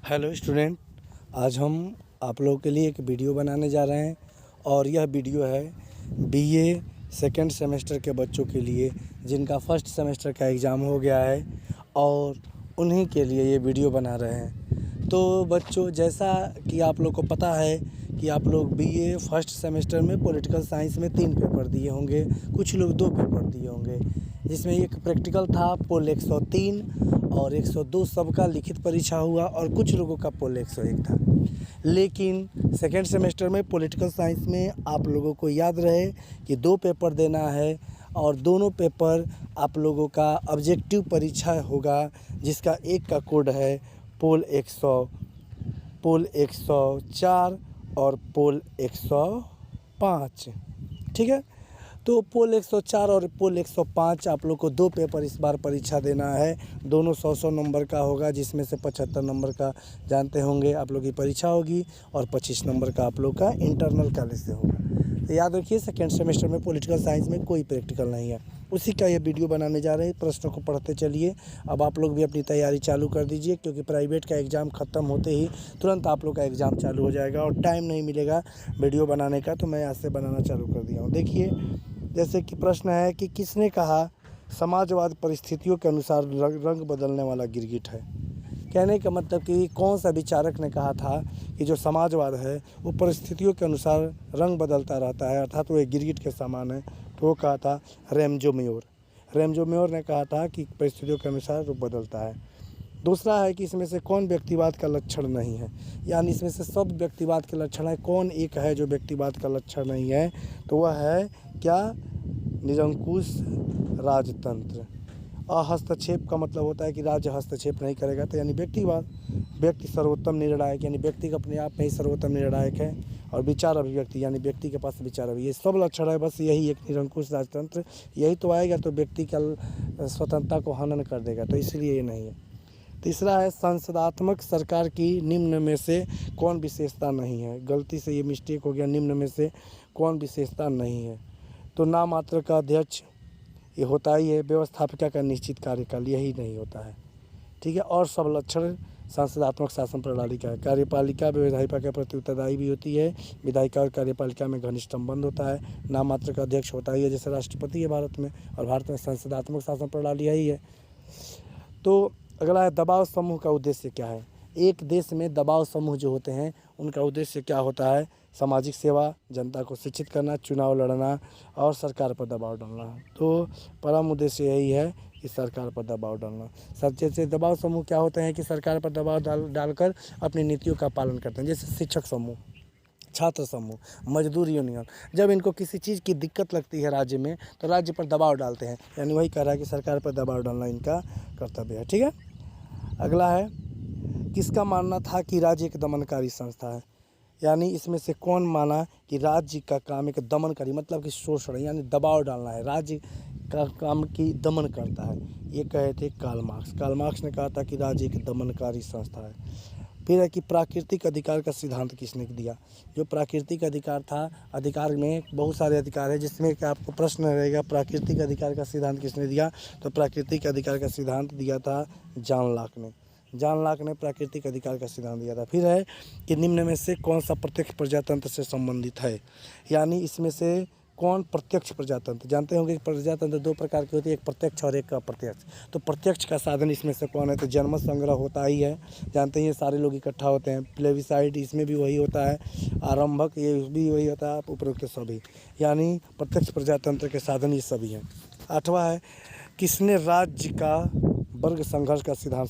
Hello student, आज हम आप लोगों के लिए एक वीडियो बनाने जा रहे हैं और यह वीडियो है बीए सेकेंड सेमेस्टर के बच्चों के लिए जिनका फर्स्ट सेमेस्टर का एग्ज़ाम हो गया है और उन्हीं के लिए ये वीडियो बना रहे हैं। तो बच्चों, जैसा कि आप लोग को पता है कि आप लोग बीए फर्स्ट सेमेस्टर में पॉलिटिकल साइंस में 3 पेपर दिए होंगे, कुछ लोग 2 पेपर दिए होंगे, जिसमें एक प्रैक्टिकल था पोल 103 और 102 सबका लिखित परीक्षा हुआ और कुछ लोगों का पोल 101 था। लेकिन सेकेंड सेमेस्टर में पॉलिटिकल साइंस में आप लोगों को याद रहे कि 2 पेपर देना है और दोनों पेपर आप लोगों का ऑब्जेक्टिव परीक्षा होगा, जिसका एक का कोड है पोल 104 और पोल 105। ठीक है, तो पोल 104 और पोल 105 आप लोग को 2 पेपर इस बार परीक्षा देना है। दोनों 100-100 नंबर का होगा, जिसमें से 75 नंबर का जानते होंगे आप लोग की परीक्षा होगी और 25 नंबर का आप लोग का इंटरनल कॉलेज से होगा। तो याद रखिए, सेकेंड सेमेस्टर में पॉलिटिकल साइंस में कोई प्रैक्टिकल नहीं है। उसी का ये वीडियो बनाने जा रहे हैं। प्रश्नों को पढ़ते चलिए। अब आप लोग भी अपनी तैयारी चालू कर दीजिए, क्योंकि प्राइवेट का एग्ज़ाम ख़त्म होते ही तुरंत आप लोग का एग्ज़ाम चालू हो जाएगा और टाइम नहीं मिलेगा वीडियो बनाने का। तो मैं आज से बनाना चालू कर दिया हूँ। देखिए, जैसे कि प्रश्न है कि किसने कहा समाजवाद परिस्थितियों के अनुसार रंग बदलने वाला गिरगिट है। कहने का मतलब कि कौन सा विचारक ने कहा था कि जो समाजवाद है वो परिस्थितियों के अनुसार रंग बदलता रहता है, अर्थात वो एक गिरगिट के समान है। तो वो कहा था रेमजो मेयर ने कहा था कि परिस्थितियों के अनुसार रूप बदलता है। दूसरा है कि इसमें से कौन व्यक्तिवाद का लक्षण नहीं है, यानी इसमें से सब व्यक्तिवाद के लक्षण है, कौन एक है जो व्यक्तिवाद का लक्षण नहीं है। तो वह है क्या? निरंकुश राजतंत्र। हस्तक्षेप का मतलब होता है कि राज्य हस्तक्षेप नहीं करेगा, तो यानी व्यक्तिवाद। व्यक्ति सर्वोत्तम निर्णायक, यानी व्यक्ति अपने आप में ही सर्वोत्तम निर्णायक है। और विचार अभिव्यक्ति, यानी व्यक्ति के पास विचार अभी, ये सब लक्षण है। बस यही एक निरंकुश राजतंत्र, यही तो आएगा तो व्यक्ति का स्वतंत्रता को हनन कर देगा, तो इसलिए ये नहीं है। तीसरा है संसदात्मक सरकार की निम्न में से कौन विशेषता नहीं है। गलती से ये मिस्टेक हो गया, निम्न में से कौन विशेषता नहीं है। तो नाम मात्र का अध्यक्ष ये होता ही है, व्यवस्थापिका का निश्चित कार्यकाल यही नहीं होता है। ठीक है, और सब लक्षण संसदात्मक शासन प्रणाली का है। कार्यपालिका विधायिका के प्रति उत्तरदायी भी होती है। विधायिका और कार्यपालिका में घनिष्ठ संबंध होता है। नाम मात्र का अध्यक्ष होता ही है, जैसे राष्ट्रपति है भारत में, और भारत में संसदात्मक शासन प्रणाली यही है। तो अगला है दबाव समूह का उद्देश्य क्या है। एक देश में दबाव समूह जो होते हैं उनका उद्देश्य क्या होता है? सामाजिक सेवा, जनता को शिक्षित करना, चुनाव लड़ना और सरकार पर दबाव डालना। तो परम उद्देश्य यही है कि सरकार पर दबाव डालना। सबसे दबाव समूह क्या होते हैं कि सरकार पर दबाव डालकर अपनी नीतियों का पालन करते हैं, जैसे शिक्षक समूह, छात्र समूह, मजदूर यूनियन। जब इनको किसी चीज़ की दिक्कत लगती है राज्य में, तो राज्य पर दबाव डालते हैं, यानी वही कह रहा है कि सरकार पर दबाव डालना इनका कर्तव्य है। ठीक है, अगला है किसका मानना था कि राज्य एक दमनकारी संस्था है, यानी इसमें से कौन माना कि राज्य का काम एक दमनकारी, मतलब कि शोषण, यानी दबाव डालना है, राज्य का काम की दमन करता है। ये कहे थे कार्ल मार्क्स ने कहा था कि राज्य एक दमनकारी संस्था है। फिर है कि प्राकृतिक अधिकार का सिद्धांत किसने दिया। जो प्राकृतिक अधिकार था, अधिकार में बहुत सारे अधिकार है, जिसमें कि आपको प्रश्न रहेगा प्राकृतिक अधिकार का सिद्धांत किसने दिया। तो प्राकृतिक अधिकार का सिद्धांत दिया था जॉन लाक ने प्राकृतिक अधिकार का सिद्धांत दिया था। फिर है कि निम्न में से कौन सा प्रत्यक्ष प्रजातंत्र से संबंधित है, यानी इसमें से कौन प्रत्यक्ष प्रजातंत्र। जानते होंगे कि प्रजातंत्र 2 प्रकार की होती है, एक प्रत्यक्ष और एक अप्रत्यक्ष। तो प्रत्यक्ष का साधन इसमें से कौन है? तो जनमत संग्रह होता ही है, जानते हैं, सारे लोग इकट्ठा होते हैं। प्लेबिसाइड, इसमें भी वही होता है। आरंभक, ये भी वही होता है। उपरोक्त सभी, यानी प्रत्यक्ष प्रजातंत्र के साधन ये सभी हैं। 8वां है किसने राज्य का वर्ग संघर्ष का सिद्धांत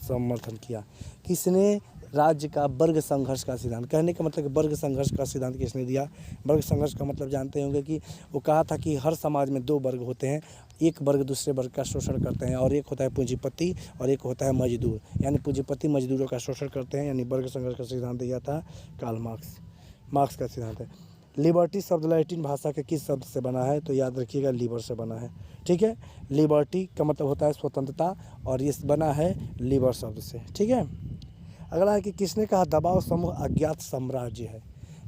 समर्थन किया। किसने राज्य का वर्ग संघर्ष का सिद्धांत, कहने का मतलब वर्ग संघर्ष का सिद्धांत किसने दिया। वर्ग संघर्ष का मतलब जानते होंगे कि वो कहा था कि हर समाज में 2 वर्ग होते हैं, एक वर्ग दूसरे वर्ग का शोषण करते हैं, और एक होता है पूंजीपति और एक होता है मजदूर, यानी पूंजीपति मजदूरों का शोषण करते हैं, यानी वर्ग संघर्ष का सिद्धांत दिया था कार्ल मार्क्स का सिद्धांत है। लिबर्टी शब्द लैटिन भाषा के किस शब्द से बना है? तो याद रखिएगा, लीबर से बना है। ठीक है, लिबर्टी का मतलब होता है स्वतंत्रता, और ये बना है लीबर शब्द से। ठीक है, अगला है कि किसने कहा दबाव समूह अज्ञात साम्राज्य है।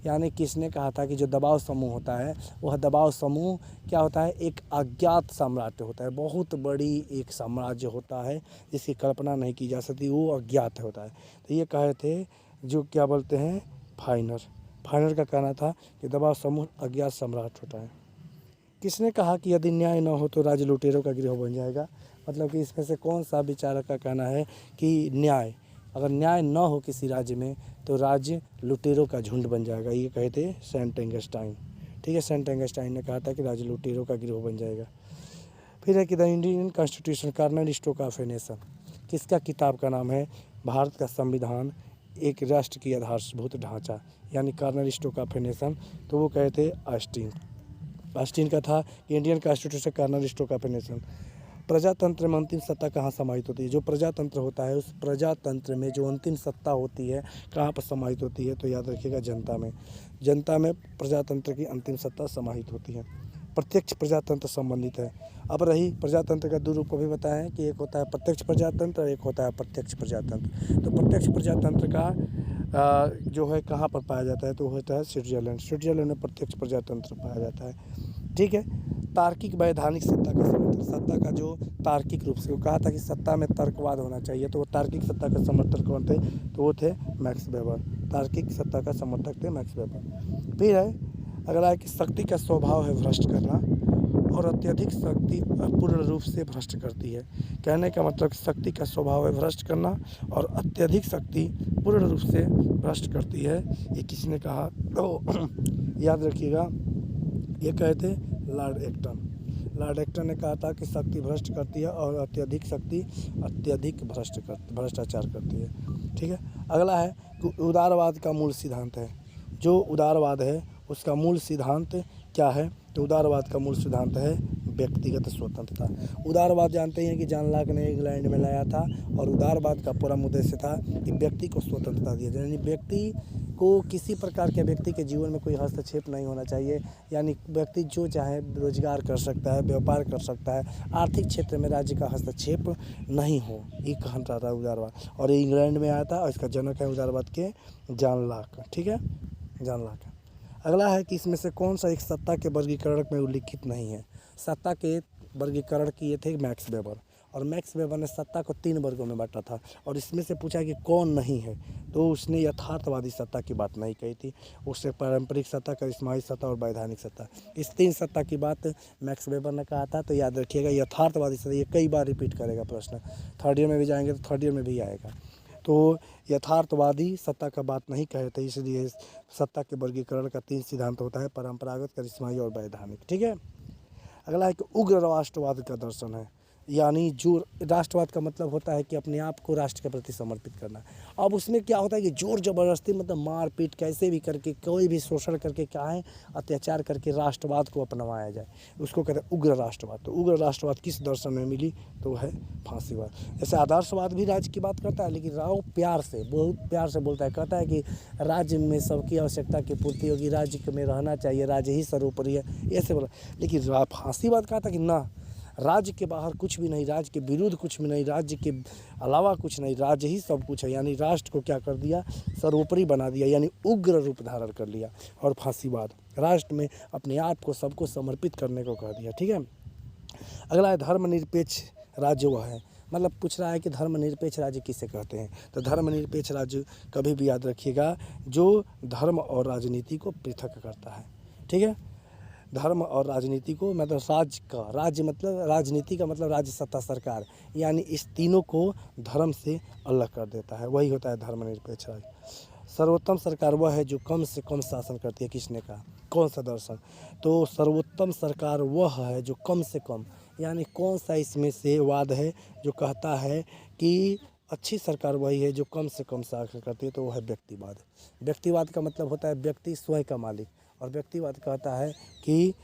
यानी किसने कहा था कि जो दबाव समूह होता है वह दबाव समूह क्या होता है, एक अज्ञात साम्राज्य होता है, बहुत बड़ी एक साम्राज्य होता है जिसकी कल्पना नहीं की जा सकती, वो अज्ञात होता है। तो ये कहे थे जो क्या बोलते हैं फाइनर। फाइनर का कहना था कि दबाव समूह अज्ञात सम्राट होता है। किसने कहा कि यदि न्याय न हो तो राज्य लुटेरों का गिरोह बन जाएगा। मतलब कि इसमें से कौन सा विचारक का कहना है कि न्याय, अगर न्याय न हो किसी राज्य में तो राज्य लुटेरों का झुंड बन जाएगा। ये कहे थे सेंट एंगस्टाइन। ठीक है, सेंट एंगस्टाइन ने कहा था कि राज्य लुटेरों का गिरोह बन जाएगा। फिर है कि the Indian constitution cornerstone of a nation, किसका किताब का नाम है भारत का संविधान एक राष्ट्र की आधारभूत ढांचा, यानी cornerstone of a nation. तो वो कहे थे ऑस्टिन का था कि Indian constitution cornerstone of a nation. प्रजातंत्र में अंतिम सत्ता कहाँ समाहित होती है। जो प्रजातंत्र होता है उस प्रजातंत्र में जो अंतिम सत्ता होती है कहाँ पर समाहित होती है, तो याद रखिएगा जनता में। जनता में प्रजातंत्र की अंतिम सत्ता समाहित होती है। प्रत्यक्ष प्रजातंत्र संबंधित है। अब रही प्रजातंत्र का दो रूप को भी बताएं कि एक होता है प्रत्यक्ष प्रजातंत्र और एक होता है प्रत्यक्ष प्रजातंत्र। तो प्रत्यक्ष प्रजातंत्र का जो है कहाँ पर पाया जाता है, तो होता है स्विट्जरलैंड। स्विट्जरलैंड में प्रत्यक्ष प्रजातंत्र पाया जाता है। ठीक है, तार्किक वैधानिक सत्ता का समर्थन, सत्ता का जो तार्किक रूप से, वो कहा था कि सत्ता में तर्कवाद होना चाहिए, तो वो तार्किक सत्ता का समर्थक कौन थे, तो वो थे मैक्स वेबर। तार्किक सत्ता का समर्थक थे मैक्स वेबर। फिर है अगला है कि शक्ति का स्वभाव है भ्रष्ट करना और अत्यधिक शक्ति पूर्ण रूप से भ्रष्ट करती है। कहने का मतलब शक्ति का स्वभाव है भ्रष्ट करना और अत्यधिक शक्ति पूर्ण रूप से भ्रष्ट करती है। ये किसने कहा, तो याद रखिएगा ये कहे थे लॉर्ड एक्टन। लॉर्ड एक्टन ने कहा था कि शक्ति भ्रष्ट करती है और अत्यधिक शक्ति अत्यधिक भ्रष्टाचार करती है। ठीक है, अगला है कि उदारवाद का मूल सिद्धांत है। जो उदारवाद है उसका मूल सिद्धांत क्या है, तो उदारवाद का मूल सिद्धांत है व्यक्तिगत स्वतंत्रता। उदारवाद जानते हैं कि जॉन लॉक ने इंग्लैंड में लाया था और उदारवाद का पूरा उद्देश्य था कि व्यक्ति को स्वतंत्रता दिया जाए, यानी व्यक्ति को किसी प्रकार के व्यक्ति के जीवन में कोई हस्तक्षेप नहीं होना चाहिए। यानी व्यक्ति जो चाहे रोजगार कर सकता है, व्यापार कर सकता है, आर्थिक क्षेत्र में राज्य का हस्तक्षेप नहीं हो, ये कहता था उदारवाद। और ये इंग्लैंड में आया था और इसका जनक है उदारवाद के जॉन लॉक। ठीक है, जॉन लॉक। अगला है कि इसमें से कौन सा एक सत्ता के वर्गीकरण में उल्लिखित नहीं है। सत्ता के वर्गीकरण किए थे मैक्स वेबर और मैक्स वेबर ने सत्ता को 3 वर्गों में बांटा था और इसमें से पूछा कि कौन नहीं है, तो उसने यथार्थवादी सत्ता की बात नहीं कही थी। उससे पारंपरिक सत्ता, करिश्माई सत्ता और वैधानिक सत्ता, इस 3 सत्ता की बात मैक्स वेबर ने कहा था। तो याद रखिएगा यथार्थवादी सत्ता, ये कई बार रिपीट करेगा प्रश्न, थर्ड ईयर में भी जाएंगे तो थर्ड ईयर में भी आएगा। तो यथार्थवादी सत्ता का बात नहीं कहे थे, इसलिए सत्ता के वर्गीकरण का 3 सिद्धांत होता है, परंपरागत, करिश्माई और वैधानिक। ठीक है, अगला है कि उग्र राष्ट्रवाद का दर्शन है। यानी जो राष्ट्रवाद का मतलब होता है कि अपने आप को राष्ट्र के प्रति समर्पित करना। अब उसमें क्या होता है कि जोर ज़बरदस्ती मतलब मारपीट कैसे भी करके, कोई भी शोषण करके, क्या है अत्याचार करके राष्ट्रवाद को अपनाया जाए, उसको कहते हैं उग्र राष्ट्रवाद। तो उग्र राष्ट्रवाद किस दर्शन में मिली, तो है फांसीवाद। जैसे आदर्शवाद भी राज्य की बात करता है, लेकिन राव प्यार से, बहुत प्यार से बोलता है, कहता है कि राज्य में सबकी आवश्यकता की पूर्ति होगी, राज्य में रहना चाहिए, राज्य ही सर्वोपरि है, ऐसे बोला। लेकिन फांसीवाद कहा था कि ना, राज्य के बाहर कुछ भी नहीं, राज्य के विरुद्ध कुछ भी नहीं, राज्य के अलावा कुछ नहीं, राज्य ही सब कुछ है। यानी राष्ट्र को क्या कर दिया, सर्वोपरि बना दिया, यानी उग्र रूप धारण कर लिया। और फांसीवाद राष्ट्र में अपने आप को सबको समर्पित करने को कह दिया। ठीक है, अगला है धर्मनिरपेक्ष राज्य वह है। मतलब पूछ रहा है कि धर्मनिरपेक्ष राज्य किसे कहते हैं, तो धर्मनिरपेक्ष राज्य कभी भी याद रखिएगा जो धर्म और राजनीति को पृथक करता है। ठीक है, धर्म और राजनीति को, मतलब राज्य मतलब राजनीति का मतलब राज्य सत्ता सरकार, यानी इस तीनों को धर्म से अलग कर देता है, वही होता है धर्मनिरपेक्ष राज्य। सर्वोत्तम सरकार वह है जो कम से कम शासन करती है। किसने कहा, कौन सा दर्शन, तो सर्वोत्तम सरकार वह है जो कम से कम, यानी कौन सा इसमें से वाद है जो कहता है कि अच्छी सरकार वही है जो कम से कम शासन करती है, तो वह है व्यक्तिवाद। व्यक्तिवाद का मतलब होता है व्यक्ति स्वयं का मालिक, और व्यक्तिवाद कहता है कि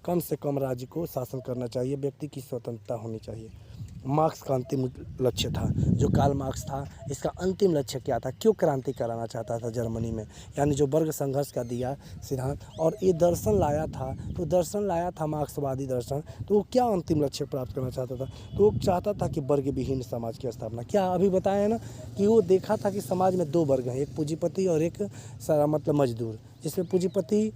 कम से कम राज्य को शासन करना चाहिए, व्यक्ति की स्वतंत्रता होनी चाहिए। मार्क्स का अंतिम लक्ष्य था, जो कार्ल मार्क्स था, इसका अंतिम लक्ष्य क्या था, क्यों क्रांति कराना चाहता था जर्मनी में, यानी जो वर्ग संघर्ष का दिया सिद्धांत, और ये दर्शन लाया था, तो दर्शन लाया था मार्क्सवादी दर्शन, तो वो क्या अंतिम लक्ष्य प्राप्त करना चाहता था, तो वो चाहता था कि वर्ग विहीन समाज की स्थापना। क्या अभी बताया है ना कि वो देखा था कि समाज में दो वर्ग हैं, एक पूंजीपति और एक मतलब मजदूर, जिसमें पूंजीपति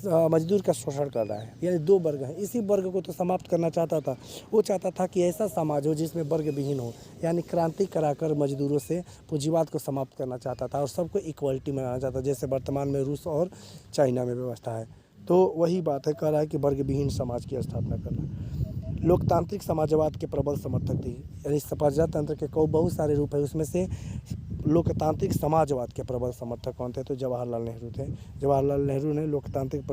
मजदूर का शोषण कर रहा है, यानी दो वर्ग हैं। इसी वर्ग को तो समाप्त करना चाहता था। वो चाहता था कि ऐसा समाज हो जिसमें वर्ग विहीन हो, यानी क्रांति कराकर मजदूरों से पूंजीवाद को समाप्त करना चाहता था और सबको इक्वलिटी में लाना चाहता था, जैसे वर्तमान में रूस और चाइना में व्यवस्था है। तो वही बात है, कह रहा है कि वर्ग विहीन समाज की स्थापना करना। लोकतांत्रिक समाजवाद के प्रबल समर्थक थे, यानी प्रजातंत्र के बहुत सारे रूप है, उसमें से लोकतांत्रिक समाजवाद के प्रबल समर्थक कौन थे, तो जवाहरलाल नेहरू थे। जवाहरलाल नेहरू ने लोकतांत्रिक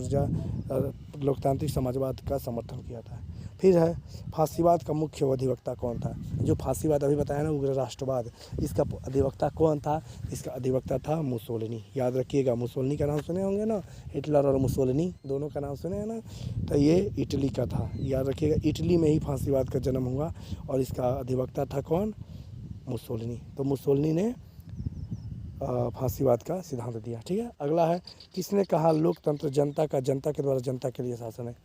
समाजवाद का समर्थन किया था। फिर है फांसीवाद का मुख्य अधिवक्ता कौन था, जो फांसीवाद अभी बताया ना, उग्र राष्ट्रवाद, इसका अधिवक्ता कौन था, इसका अधिवक्ता था मुसोलिनी। याद रखिएगा, मुसोलिनी का नाम सुने होंगे ना, हिटलर और मुसोलिनी दोनों का नाम सुने हैं ना, तो ये इटली का था, याद रखिएगा। इटली में ही फांसीवाद का जन्म हुआ और इसका अधिवक्ता था कौन, मुसोलिनी। तो मुसोलिनी ने फांसीवाद का सिद्धांत दिया। ठीक है, अगला है, किसने कहा लोकतंत्र जनता के द्वारा जनता के लिए शासन है।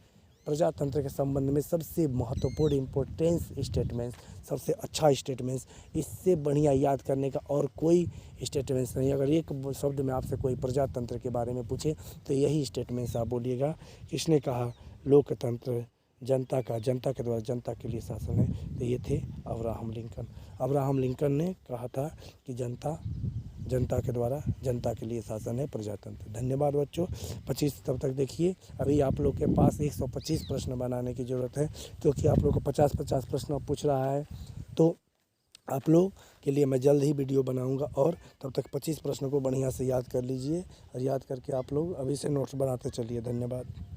प्रजातंत्र के संबंध में सबसे महत्वपूर्ण इम्पोर्टेंस स्टेटमेंट्स, सबसे अच्छा स्टेटमेंट्स, इससे बढ़िया याद करने का और कोई स्टेटमेंट्स नहीं। अगर एक शब्द में आपसे कोई प्रजातंत्र के बारे में पूछे तो यही स्टेटमेंट्स आप बोलिएगा। किसने कहा लोकतंत्र जनता के द्वारा जनता के लिए शासन है, तो ये थे अब्राहम लिंकन। अब्राहम लिंकन ने कहा था कि जनता के द्वारा जनता के लिए शासन है प्रजातंत्र। धन्यवाद बच्चों। 25 तब तक देखिए। अभी आप लोग के पास 125 प्रश्न बनाने की ज़रूरत है, क्योंकि आप लोग को 50-50 प्रश्न पूछ रहा है, तो आप लोग के लिए मैं जल्द ही वीडियो बनाऊंगा। और तब तक 25 प्रश्नों को बढ़िया से याद कर लीजिए, और याद करके आप लोग अभी से नोट्स बनाते चलिए। धन्यवाद।